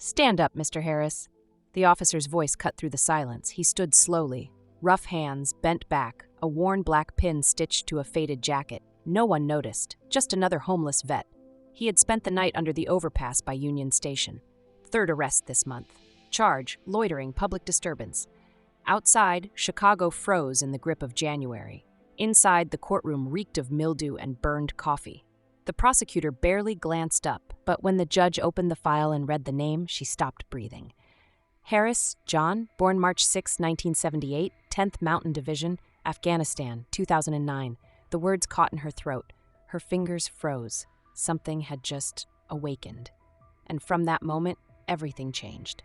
"Stand up, Mr. Harris." The officer's voice cut through the silence. He stood slowly, rough hands bent back, a worn black pin stitched to a faded jacket. No one noticed, just another homeless vet. He had spent the night under the overpass by Union Station. Third arrest this month. Charge, loitering, public disturbance. Outside, Chicago froze in the grip of January. Inside, the courtroom reeked of mildew and burned coffee. The prosecutor barely glanced up, but when the judge opened the file and read the name, she stopped breathing. Harris, John, born March 6, 1978, 10th Mountain Division, Afghanistan, 2009. The words caught in her throat. Her fingers froze. Something had just awakened. And from that moment, everything changed.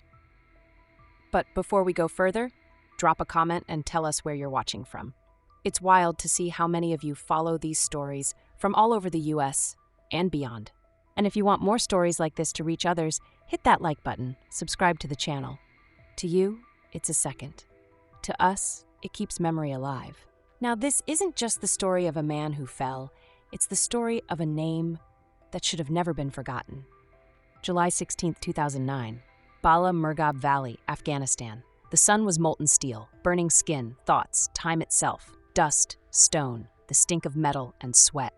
But before we go further, drop a comment and tell us where you're watching from. It's wild to see how many of you follow these stories from all over the US and beyond. And if you want more stories like this to reach others, hit that like button, subscribe to the channel. To you, it's a second. To us, it keeps memory alive. Now, this isn't just the story of a man who fell, it's the story of a name that should have never been forgotten. July 16, 2009, Bala Murghab Valley, Afghanistan. The sun was molten steel, burning skin, thoughts, time itself, dust, stone, the stink of metal and sweat.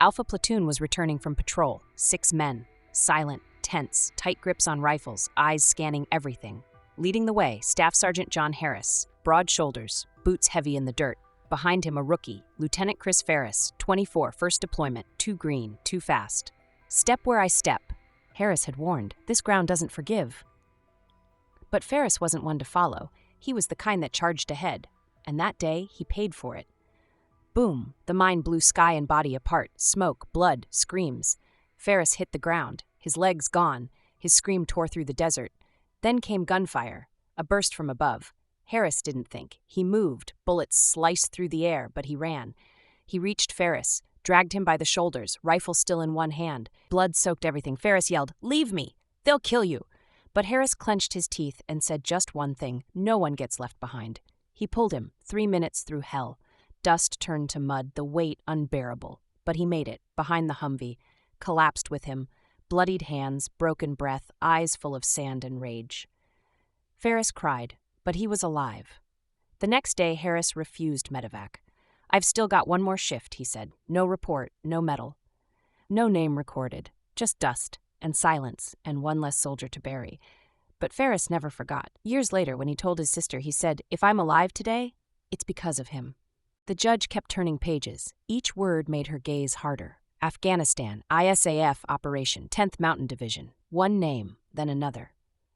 Alpha Platoon was returning from patrol, 6 men, silent, tense, tight grips on rifles, eyes scanning everything. Leading the way, Staff Sergeant John Harris, broad shoulders, boots heavy in the dirt. Behind him, a rookie, Lieutenant Chris Ferris, 24, first deployment, too green, too fast. "Step where I step," Harris had warned. "This ground doesn't forgive." But Ferris wasn't one to follow. He was the kind that charged ahead, and that day he paid for it. Boom, the mine blew sky and body apart, smoke, blood, screams. Ferris hit the ground, his legs gone, his scream tore through the desert. Then came gunfire, a burst from above. Harris didn't think. He moved, bullets sliced through the air, but he ran. He reached Ferris, dragged him by the shoulders, rifle still in one hand. Blood soaked everything. Ferris yelled, "Leave me! They'll kill you!" But Harris clenched his teeth and said just one thing: no one gets left behind. He pulled him, 3 minutes through hell. Dust turned to mud, the weight unbearable. But he made it, behind the Humvee, collapsed with him, bloodied hands, broken breath, eyes full of sand and rage. Ferris cried, but he was alive. The next day, Harris refused medevac. "I've still got one more shift," he said. "No report, no medal. No name recorded, just dust and silence and one less soldier to bury." But Ferris never forgot. Years later, when he told his sister, he said, "If I'm alive today, it's because of him." The judge kept turning pages. Each word made her gaze harder. Afghanistan, ISAF operation, 10th Mountain Division. One name, then another.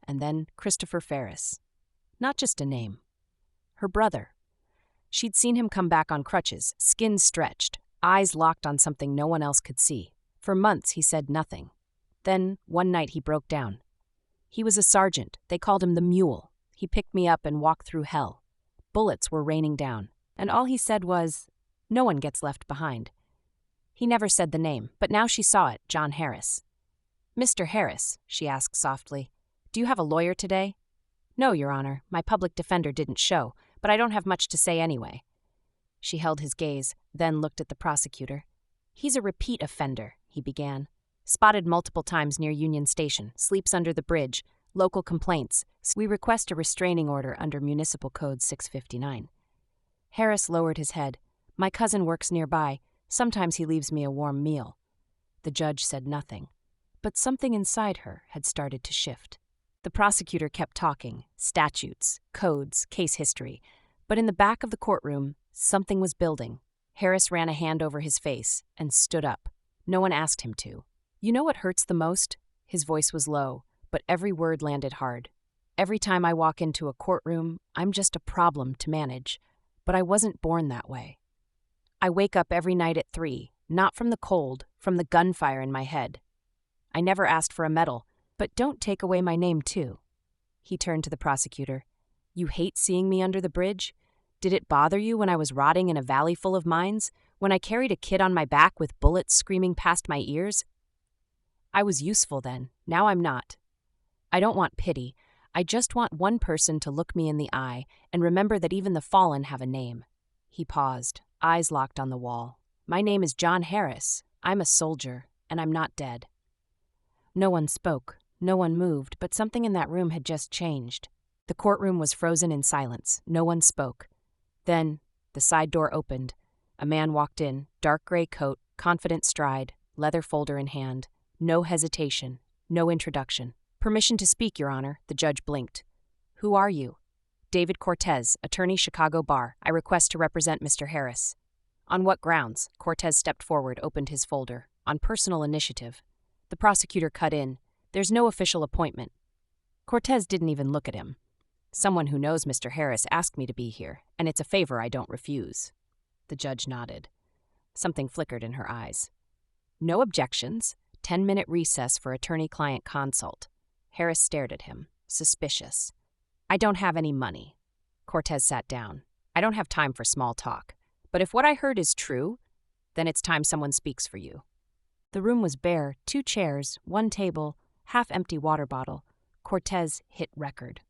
And then Christopher Ferris. Not just a name. Her brother. She'd seen him come back on crutches, skin stretched, eyes locked on something no one else could see. For months he said nothing. Then, one night he broke down. He was a sergeant. They called him the Mule. He picked me up and walked through hell. Bullets were raining down. And all he said was, "No one gets left behind." He never said the name, but now she saw it, John Harris. "Mr. Harris," she asked softly, "do you have a lawyer today?" "No, Your Honor. My public defender didn't show, but I don't have much to say anyway." She held his gaze, then looked at the prosecutor. "He's a repeat offender," he began. "Spotted multiple times near Union Station, sleeps under the bridge, local complaints. We request a restraining order under Municipal Code 659. Harris lowered his head. "My cousin works nearby. Sometimes he leaves me a warm meal." The judge said nothing, but something inside her had started to shift. The prosecutor kept talking, statutes, codes, case history. But in the back of the courtroom, something was building. Harris ran a hand over his face and stood up. No one asked him to. "You know what hurts the most?" His voice was low, but every word landed hard. "Every time I walk into a courtroom, I'm just a problem to manage. But I wasn't born that way. I wake up every night at 3, not from the cold, from the gunfire in my head. I never asked for a medal, but don't take away my name too." He turned to the prosecutor. "You hate seeing me under the bridge? Did it bother you when I was rotting in a valley full of mines? When I carried a kid on my back with bullets screaming past my ears? I was useful then. Now I'm not. I don't want pity. I just want one person to look me in the eye and remember that even the fallen have a name." He paused, eyes locked on the wall. "My name is John Harris. I'm a soldier, and I'm not dead." No one spoke. No one moved, but something in that room had just changed. The courtroom was frozen in silence. No one spoke. Then, the side door opened. A man walked in, dark gray coat, confident stride, leather folder in hand. No hesitation, no introduction. "Permission to speak, Your Honor," the judge blinked. "Who are you?" "David Cortez, attorney, Chicago Bar. I request to represent Mr. Harris." "On what grounds?" Cortez stepped forward, opened his folder. "On personal initiative." The prosecutor cut in. "There's no official appointment." Cortez didn't even look at him. "Someone who knows Mr. Harris asked me to be here, and it's a favor I don't refuse." The judge nodded. Something flickered in her eyes. "No objections. 10-minute recess for attorney-client consult." Harris stared at him, suspicious. "I don't have any money." Cortez sat down. "I don't have time for small talk. But if what I heard is true, then it's time someone speaks for you." The room was bare, 2 chairs, 1 table, half-empty water bottle. Cortez hit record.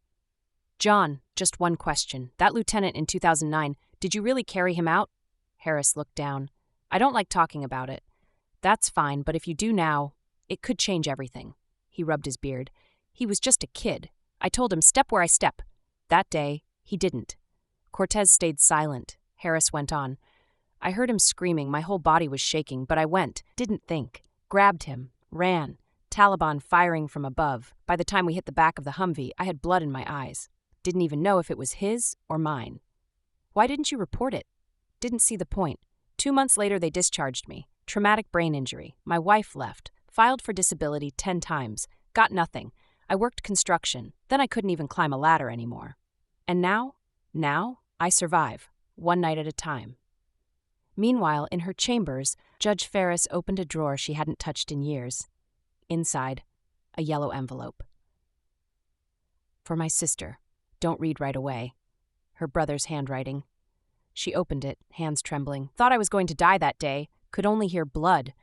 "John, just one question. That lieutenant in 2009, did you really carry him out?" Harris looked down. "I don't like talking about it." "That's fine, but if you do now, it could change everything." He rubbed his beard. "He was just a kid. I told him, step where I step. That day, he didn't." Cortez stayed silent. Harris went on. "I heard him screaming. My whole body was shaking, but I went, didn't think, grabbed him, ran. Taliban firing from above. By the time we hit the back of the Humvee, I had blood in my eyes. Didn't even know if it was his or mine." "Why didn't you report it?" "Didn't see the point. 2 months later, they discharged me. Traumatic brain injury. My wife left. Filed for disability 10 times. Got nothing. I worked construction. Then I couldn't even climb a ladder anymore. And now? Now, I survive. 1 night at a time." Meanwhile, in her chambers, Judge Ferris opened a drawer she hadn't touched in years. Inside, a yellow envelope. "For my sister. Don't read right away." Her brother's handwriting. She opened it, hands trembling. "Thought I was going to die that day. Could only hear blood.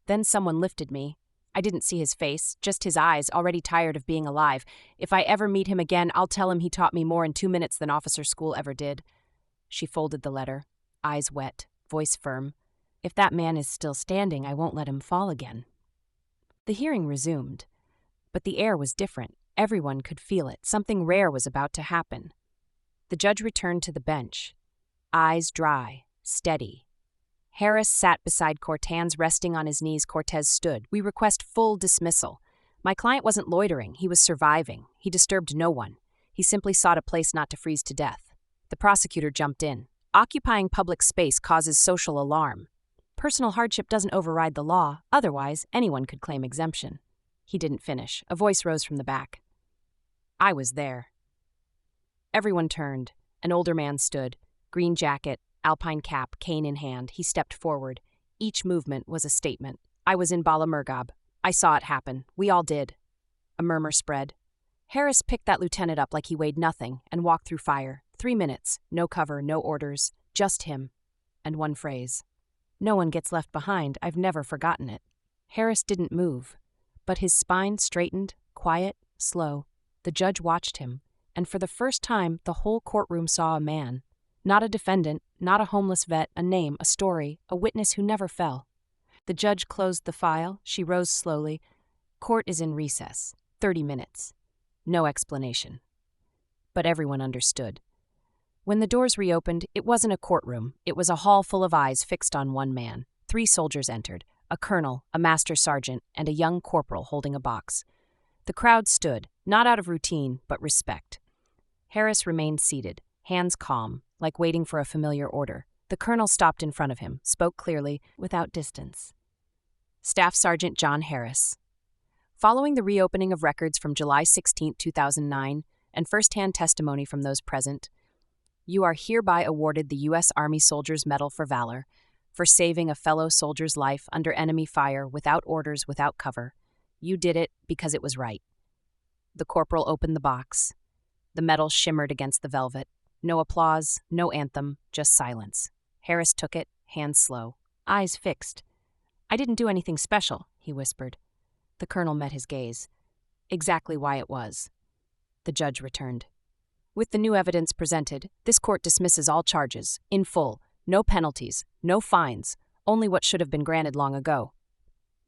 Then someone lifted me. I didn't see his face, just his eyes, already tired of being alive. If I ever meet him again, I'll tell him he taught me more in 2 minutes than officer school ever did." She folded the letter, eyes wet, voice firm. "If that man is still standing, I won't let him fall again." The hearing resumed. But the air was different. Everyone could feel it. Something rare was about to happen. The judge returned to the bench. Eyes dry, steady. Harris sat beside Cortez, resting on his knees. Cortez stood. "We request full dismissal. My client wasn't loitering. He was surviving. He disturbed no one. He simply sought a place not to freeze to death." The prosecutor jumped in. "Occupying public space causes social alarm. Personal hardship doesn't override the law. Otherwise, anyone could claim exemption." He didn't finish. A voice rose from the back. "I was there." Everyone turned. An older man stood. Green jacket, alpine cap, cane in hand. He stepped forward. Each movement was a statement. "I was in Bala Murghab. I saw it happen. We all did." A murmur spread. Harris picked that lieutenant up like he weighed nothing and walked through fire. 3 minutes. No cover, no orders. Just him. And one phrase. "No one gets left behind. I've never forgotten it." Harris didn't move, but his spine straightened, quiet, slow. The judge watched him, and for the first time, the whole courtroom saw a man. Not a defendant, not a homeless vet, a name, a story, a witness who never fell. The judge closed the file. She rose slowly. "Court is in recess. 30 minutes. No explanation." But everyone understood. When the doors reopened, it wasn't a courtroom. It was a hall full of eyes fixed on one man. 3 soldiers entered, a colonel, a master sergeant, and a young corporal holding a box. The crowd stood, not out of routine, but respect. Harris remained seated, hands calm, like waiting for a familiar order. The colonel stopped in front of him, spoke clearly, without distance. "Staff Sergeant John Harris. Following the reopening of records from July 16, 2009, and first-hand testimony from those present, you are hereby awarded the U.S. Army Soldier's Medal for Valor for saving a fellow soldier's life under enemy fire, without orders, without cover. You did it because it was right." The corporal opened the box. The medal shimmered against the velvet. No applause, no anthem, just silence. Harris took it, hands slow, eyes fixed. "I didn't do anything special," he whispered. The colonel met his gaze. "Exactly why it was." The judge returned. "With the new evidence presented, this court dismisses all charges, in full. No penalties, no fines, only what should have been granted long ago."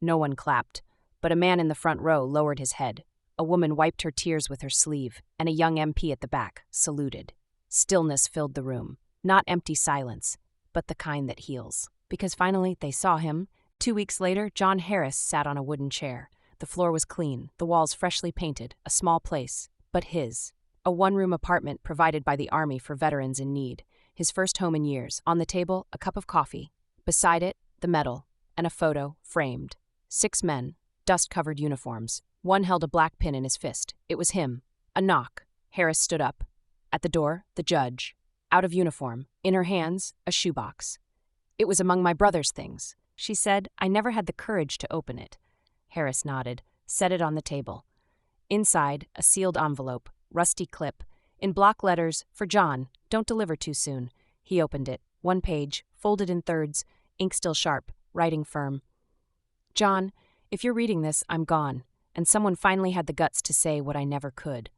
No one clapped, but a man in the front row lowered his head. A woman wiped her tears with her sleeve, and a young MP at the back saluted. Stillness filled the room. Not empty silence, but the kind that heals. Because finally they saw him. 2 weeks later, John Harris sat on a wooden chair. The floor was clean, the walls freshly painted, a small place, but his. A one-room apartment provided by the Army for veterans in need. His first home in years. On the table, a cup of coffee. Beside it, the medal, and a photo, framed. 6 men, dust-covered uniforms. One held a black pin in his fist. It was him. A knock. Harris stood up. At the door, the judge. Out of uniform. In her hands, a shoebox. "It was among my brother's things," she said. "I never had the courage to open it." Harris nodded, set it on the table. Inside, a sealed envelope, rusty clip. In block letters, "For John, don't deliver too soon." He opened it. 1 page, folded in thirds, ink still sharp, writing firm. "John, if you're reading this, I'm gone, and someone finally had the guts to say what I never could.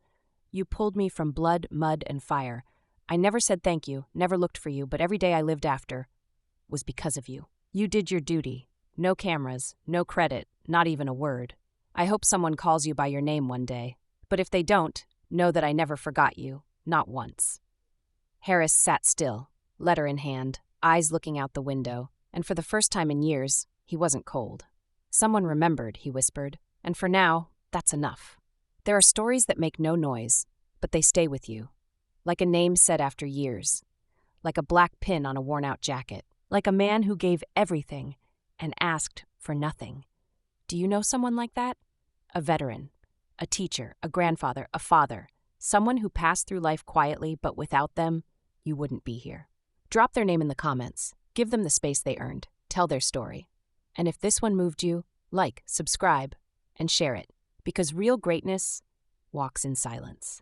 You pulled me from blood, mud, and fire. I never said thank you, never looked for you, but every day I lived after was because of you. You did your duty. No cameras, no credit, not even a word. I hope someone calls you by your name one day. But if they don't, know that I never forgot you, not once." Harris sat still, letter in hand, eyes looking out the window, and for the first time in years, he wasn't cold. "Someone remembered," he whispered, "and for now, that's enough. There are stories that make no noise, but they stay with you. Like a name said after years. Like a black pin on a worn-out jacket. Like a man who gave everything and asked for nothing. Do you know someone like that? A veteran, a teacher, a grandfather, a father. Someone who passed through life quietly, but without them, you wouldn't be here. Drop their name in the comments. Give them the space they earned. Tell their story. And if this one moved you, like, subscribe, and share it. Because real greatness walks in silence.